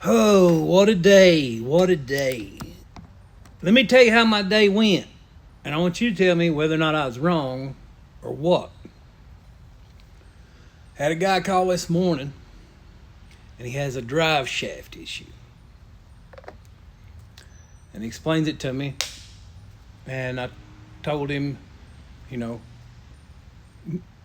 Oh, what a day. What a day. Let me tell you how my day went. And I want you to tell me whether or not I was wrong or what. Had a guy call this morning, and he has a drive shaft issue. And he explains it to me. And I told him,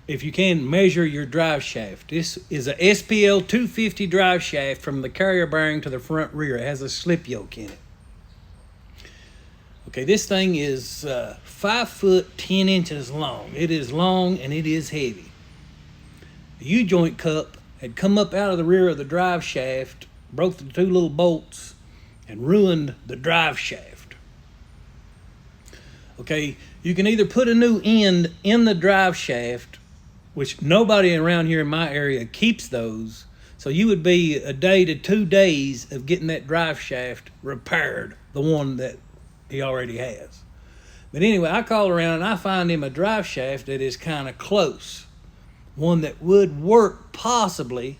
if you can measure your drive shaft. This is a SPL 250 drive shaft from the carrier bearing to the front rear. It has a slip yoke in it. Okay, this thing is 5 foot 10 inches long. It is long and it is heavy. The U-joint cup had come up out of the rear of the drive shaft, broke the two little bolts, and ruined the drive shaft. Okay, you can either put a new end in the drive shaft, which nobody around here in my area keeps those, so you would be a day to 2 days of getting that drive shaft repaired, the one that he already has. But anyway, I call around and I find him a drive shaft that is kind of close, one that would work possibly,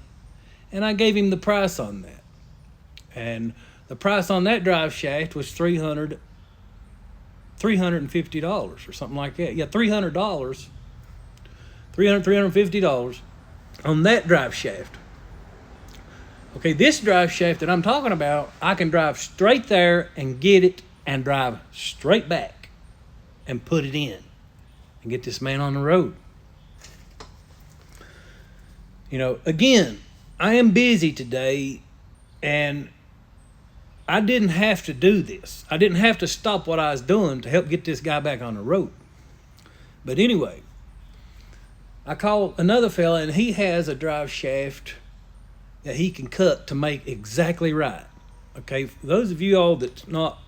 and I gave him the price on that. And the price on that drive shaft was $350 or something like that. Yeah, $300, $350 on that drive shaft. Okay, this drive shaft that I'm talking about, I can drive straight there and get it and drive straight back and put it in and get this man on the road. Again, I am busy today, and I didn't have to do this. I didn't have to stop what I was doing to help get this guy back on the road. But anyway, I called another fella, and he has a drive shaft that he can cut to make exactly right. Okay, for those of you all that's not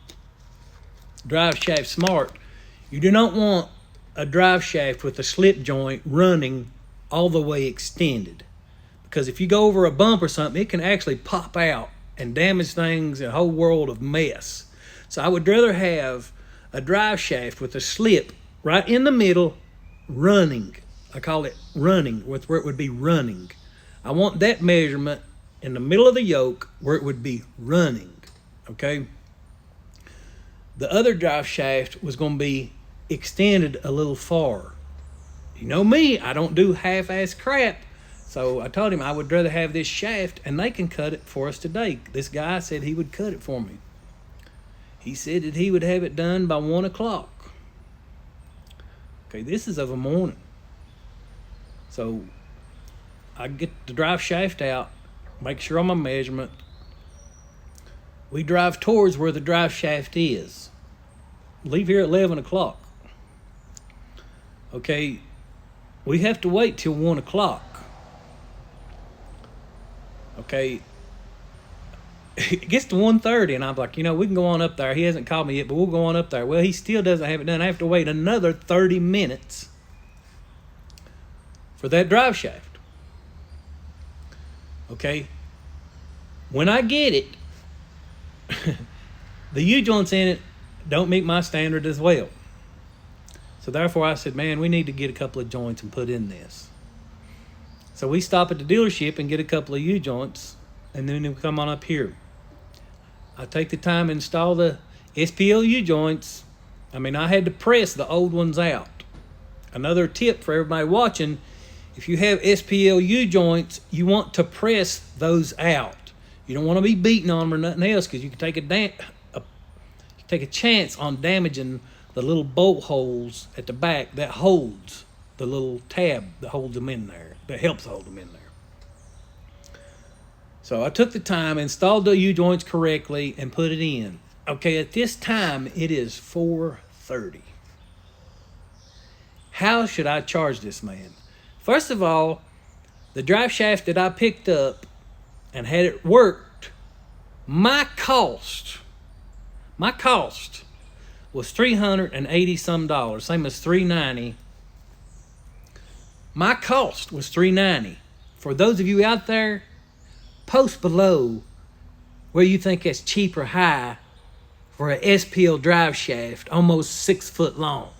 drive shaft smart, you do not want a drive shaft with a slip joint running all the way extended. Because if you go over a bump or something, it can actually pop out and damage things, a whole world of mess. So I would rather have a drive shaft with a slip right in the middle running. I call it running, where it would be running. I want that measurement in the middle of the yoke where it would be running, okay? The other drive shaft was going to be extended a little far. You know me, I don't do half-ass crap. So I told him I would rather have this shaft, and they can cut it for us today. This guy said he would cut it for me. He said that he would have it done by 1 o'clock. Okay, this is of a morning. So I get the drive shaft out, make sure on my measurement. We drive towards where the drive shaft is. Leave here at 11 o'clock. Okay, we have to wait till 1 o'clock. Okay, it gets to 1:30, and I'm like, we can go on up there. He hasn't called me yet, but we'll go on up there. Well, he still doesn't have it done. I have to wait another 30 minutes for that drive shaft. Okay, when I get it, the U-joints in it don't meet my standard as well. So therefore I said, man, we need to get a couple of joints and put in this. So we stop at the dealership and get a couple of U-joints, and then we come on up here. I take the time to install the SPL U-joints. I had to press the old ones out. Another tip for everybody watching, if you have SPL U-joints, you want to press those out. You don't want to be beating on them or nothing else, because you can take a chance on damaging the little bolt holes at the back that holds the little tab that holds them in there, that helps hold them in there. So I took the time, installed the U-joints correctly, and put it in. Okay, at this time, it is 4:30. How should I charge this man? First of all, the drive shaft that I picked up and had it worked, my cost was $380 some, same as $390. My cost was $390. For those of you out there, post below where you think that's cheap or high for an SPL drive shaft almost 6 foot long.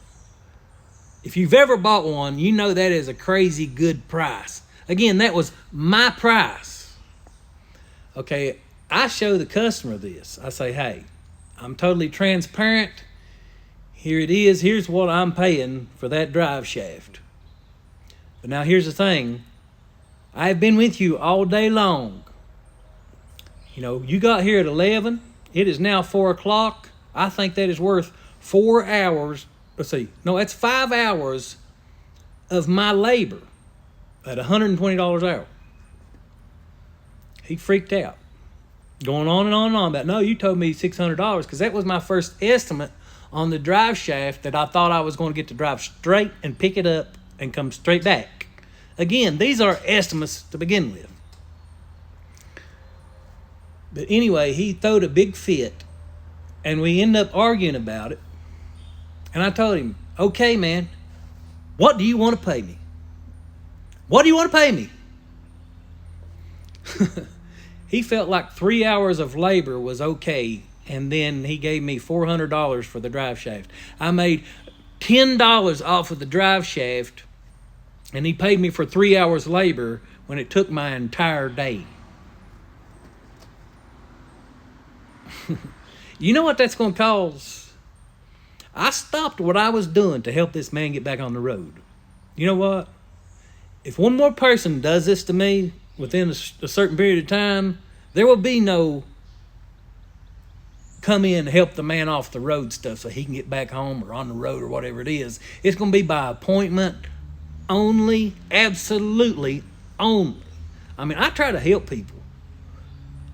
If you've ever bought one, you know that is a crazy good price. Again, that was my price. Okay, I show the customer this. I say, hey, I'm totally transparent. Here it is. Here's what I'm paying for that drive shaft. But now here's the thing. I've been with you all day long. You know, you got here at 11. It is now 4 o'clock. I think that is worth 4 hours. Let's see. No, that's 5 hours of my labor at $120 an hour. He freaked out. Going on and on and on about, no, you told me $600 because that was my first estimate on the drive shaft that I thought I was going to get to drive straight and pick it up and come straight back. Again, these are estimates to begin with. But anyway, he throwed a big fit and we ended up arguing about it. And I told him, okay, man, what do you want to pay me? What do you want to pay me? He felt like 3 hours of labor was okay, and then he gave me $400 for the drive shaft. I made $10 off of the drive shaft, and he paid me for 3 hours labor when it took my entire day. You know what that's going to cause? I stopped what I was doing to help this man get back on the road. You know what? If one more person does this to me within a certain period of time, there will be no come in and help the man off the road stuff so he can get back home or on the road or whatever it is. It's going to be by appointment only, absolutely only. I mean, I try to help people.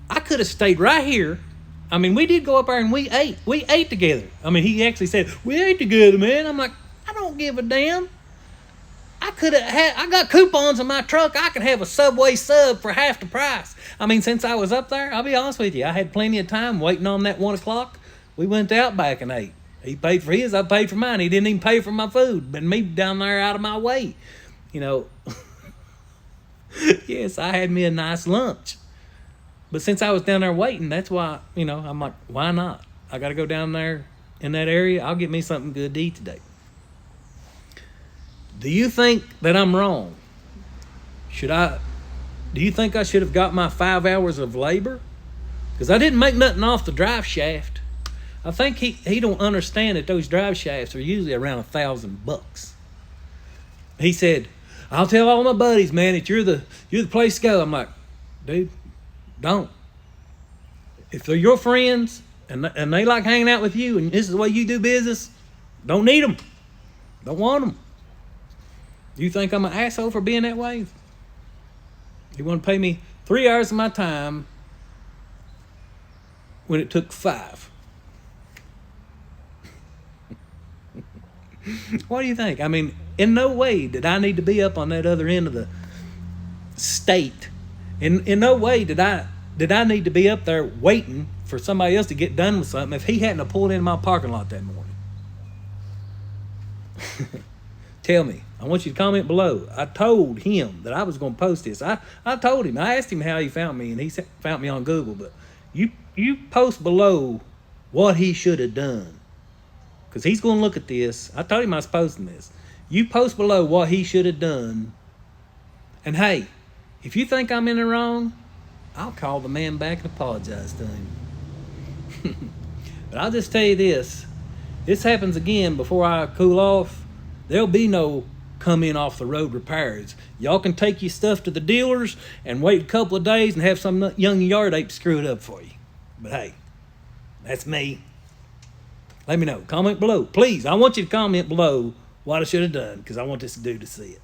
I could have stayed right here. I mean, we did go up there and we ate. We ate together. I mean, he actually said, we ate together, man. I'm like, I don't give a damn. I got coupons in my truck. I could have a Subway sub for half the price. I mean, since I was up there, I'll be honest with you, I had plenty of time waiting on that 1 o'clock. We went out back and ate. He paid for his, I paid for mine. He didn't even pay for my food, but me down there out of my way. You know, yes, I had me a nice lunch. But since I was down there waiting, that's why, you know, I'm like, why not? I got to go down there in that area. I'll get me something good to eat today. Do you think that I'm wrong? Do you think I should have got my 5 hours of labor? Because I didn't make nothing off the drive shaft. I think he don't understand that those drive shafts are usually around $1,000. He said, I'll tell all my buddies, man, that you're the place to go. I'm like, dude, don't. If they're your friends and they like hanging out with you and this is the way you do business, don't need them. Don't want them. You think I'm an asshole for being that way? You want to pay me 3 hours of my time when it took 5. What do you think? I mean, in no way did I need to be up on that other end of the state. In no way did I need to be up there waiting for somebody else to get done with something if he hadn't have pulled in my parking lot that morning. Tell me. I want you to comment below. I told him that I was going to post this. I told him. I asked him how he found me, and he found me on Google. But you post below what he should have done. Because he's going to look at this. I told him I was posting this. You post below what he should have done. And hey, if you think I'm in the wrong, I'll call the man back and apologize to him. But I'll just tell you this. This happens again before I cool off. There'll be no come in off the road repairs. Y'all can take your stuff to the dealers and wait a couple of days and have some young yard ape screw it up for you. But hey, that's me. Let me know. Comment below. Please, I want you to comment below what I should have done because I want this dude to see it.